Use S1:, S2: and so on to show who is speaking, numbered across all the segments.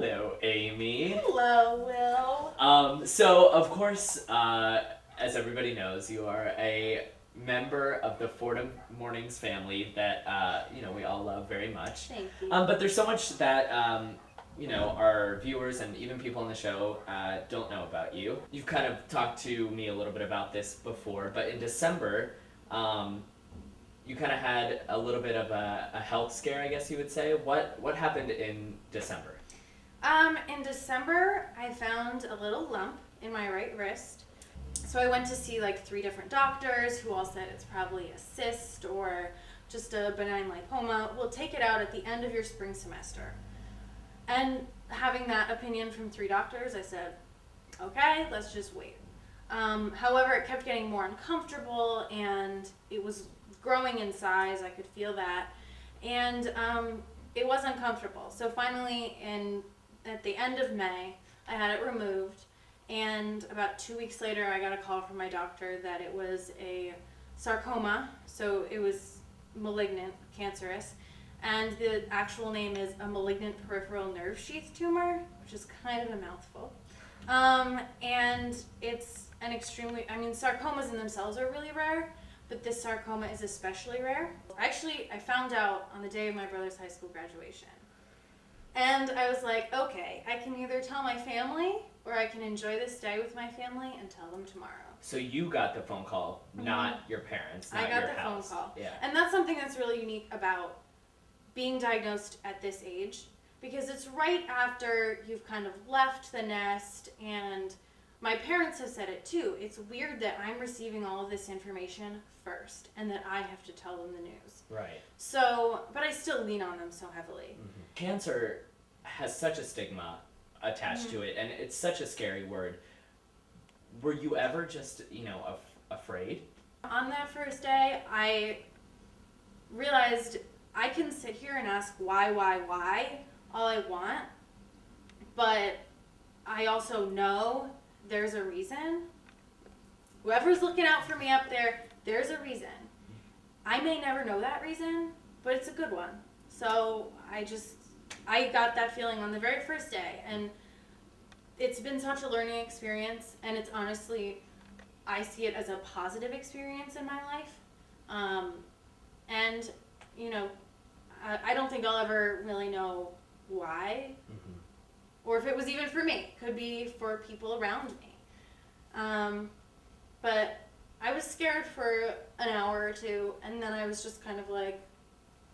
S1: Hello, Amy.
S2: Hello, Will.
S1: So of course, as everybody knows, you are a member of the Fordham Mornings family that we all love very much.
S2: Thank you.
S1: But there's so much that our viewers and even people on the show don't know about you. You've kind of talked to me a little bit about this before, but in December, you kind of had a little bit of a health scare, I guess you would say. What happened in December?
S2: In December, I found a little lump in my right wrist. So I went to see like 3 different doctors who all said it's probably a cyst or just a benign lipoma. We'll take it out at the end of your spring semester. And having that opinion from 3 doctors, I said, okay, let's just wait. However, it kept getting more uncomfortable and it was growing in size. I could feel that. And it was uncomfortable. So finally, at the end of May, I had it removed. And about 2 weeks later, I got a call from my doctor that it was a sarcoma. So it was malignant, cancerous. And the actual name is a malignant peripheral nerve sheath tumor, which is kind of a mouthful. And it's an sarcomas in themselves are really rare, but this sarcoma is especially rare. Actually, I found out on the day of my brother's high school graduation. And I was like, okay, I can either tell my family or I can enjoy this day with my family and tell them tomorrow.
S1: So you got the phone call, not your parents, not
S2: I got
S1: your
S2: the
S1: house.
S2: phone call.
S1: Yeah.
S2: And that's something that's really unique about being diagnosed at this age, because it's right after you've kind of left the nest, and my parents have said it too. It's weird that I'm receiving all of this information first and that I have to tell them the news.
S1: Right.
S2: So, but I still lean on them so heavily.
S1: Mm-hmm. Cancer has such a stigma attached to it, and it's such a scary word. Were you ever just, afraid?
S2: On that first day, I realized I can sit here and ask why all I want, but I also know there's a reason. Whoever's looking out for me up there, there's a reason. I may never know that reason, but it's a good one. So I got that feeling on the very first day, and it's been such a learning experience, and it's honestly, I see it as a positive experience in my life. And, I don't think I'll ever really know why, or if it was even for me. Could be for people around me. But I was scared for an hour or two, and then I was just kind of like,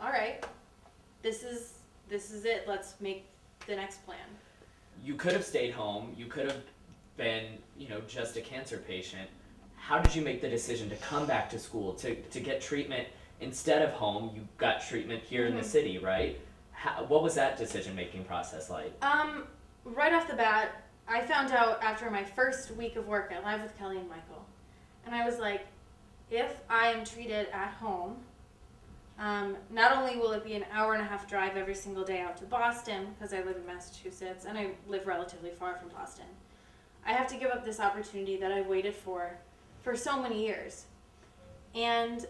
S2: all right, this is it. Let's make the next plan.
S1: You could have stayed home. You could have been, just a cancer patient. How did you make the decision to come back to school, to get treatment instead of home? You got treatment here in the city, right? What was that decision-making process like?
S2: Right off the bat, I found out after my first week of work at Live with Kelly and Michael. And I was like, if I am treated at home, not only will it be an hour-and-a-half drive every single day out to Boston, because I live in Massachusetts, and I live relatively far from Boston, I have to give up this opportunity that I've waited for so many years. And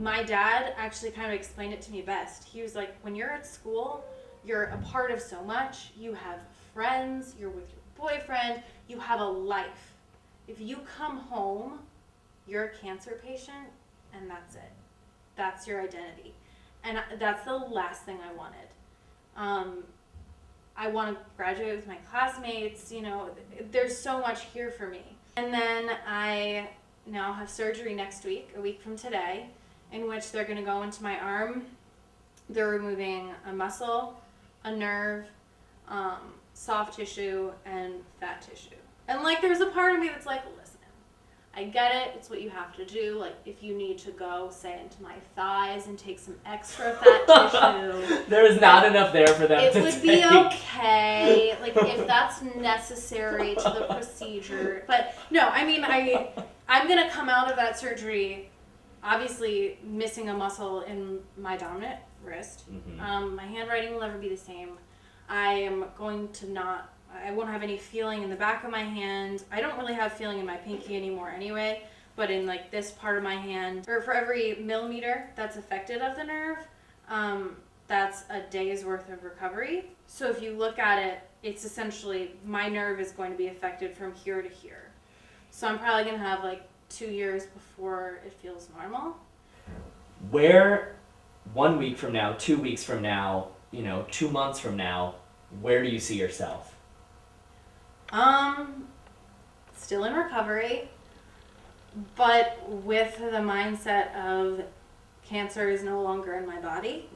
S2: my dad actually kind of explained it to me best. He was like, when you're at school, you're a part of so much. You have friends, you're with your boyfriend, you have a life. If you come home, you're a cancer patient, and that's it. That's your identity. And that's the last thing I wanted. I want to graduate with my classmates, there's so much here for me. And then I now have surgery next week, a week from today, in which they're going to go into my arm. They're removing a muscle, a nerve, soft tissue, and fat tissue. And there's a part of me that's like, listen, I get it. It's what you have to do. If you need to go, say, into my thighs and take some extra fat tissue.
S1: There is not enough there for them to take.
S2: It would be okay, if that's necessary to the procedure. But no, I'm going to come out of that surgery, obviously missing a muscle in my dominant wrist. My handwriting will never be the same. I won't have any feeling in the back of my hand. I don't really have feeling in my pinky anymore anyway, but in this part of my hand, or for every millimeter that's affected of the nerve, that's a day's worth of recovery. So if you look at it, it's essentially my nerve is going to be affected from here to here. So I'm probably going to have like 2 years before it feels normal.
S1: Where 1 week from now, 2 weeks from now, 2 months from now, where do you see yourself?
S2: Still in recovery, but with the mindset of cancer is no longer in my body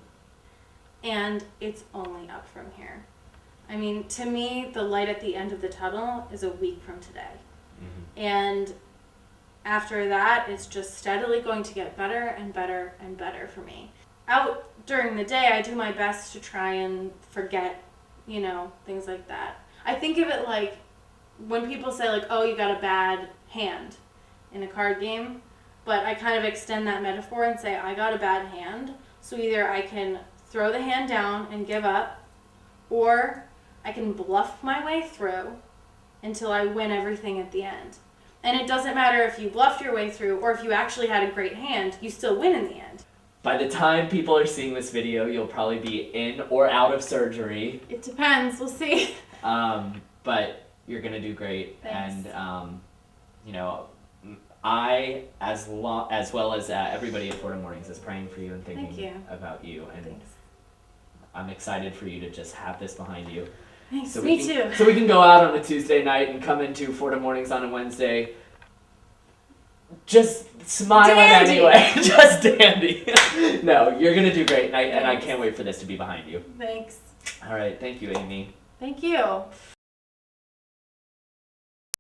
S2: and it's only up from here. I mean, to me, the light at the end of the tunnel is a week from today.
S1: Mm-hmm.
S2: And after that, it's just steadily going to get better and better and better for me. Out during the day, I do my best to try and forget, things like that. I think of it like when people say like, oh, you got a bad hand in a card game, but I kind of extend that metaphor and say I got a bad hand. So either I can throw the hand down and give up, or I can bluff my way through until I win everything at the end. And it doesn't matter if you bluffed your way through or if you actually had a great hand, you still win in the end.
S1: By the time people are seeing this video, you'll probably be in or out of surgery.
S2: It depends. We'll see.
S1: But you're going to do great.
S2: Thanks.
S1: And, I, as well as everybody at Florida Mornings, is praying for you and thinking about you. And
S2: Thanks.
S1: I'm excited for you to just have this behind you.
S2: Thanks.
S1: So
S2: Me too.
S1: So we can go out on a Tuesday night and come into Florida Mornings on a Wednesday. Just smiling anyway. Just dandy. No, you're going to do great. And I can't wait for this to be behind you.
S2: Thanks.
S1: All right. Thank you, Amy.
S2: Thank you.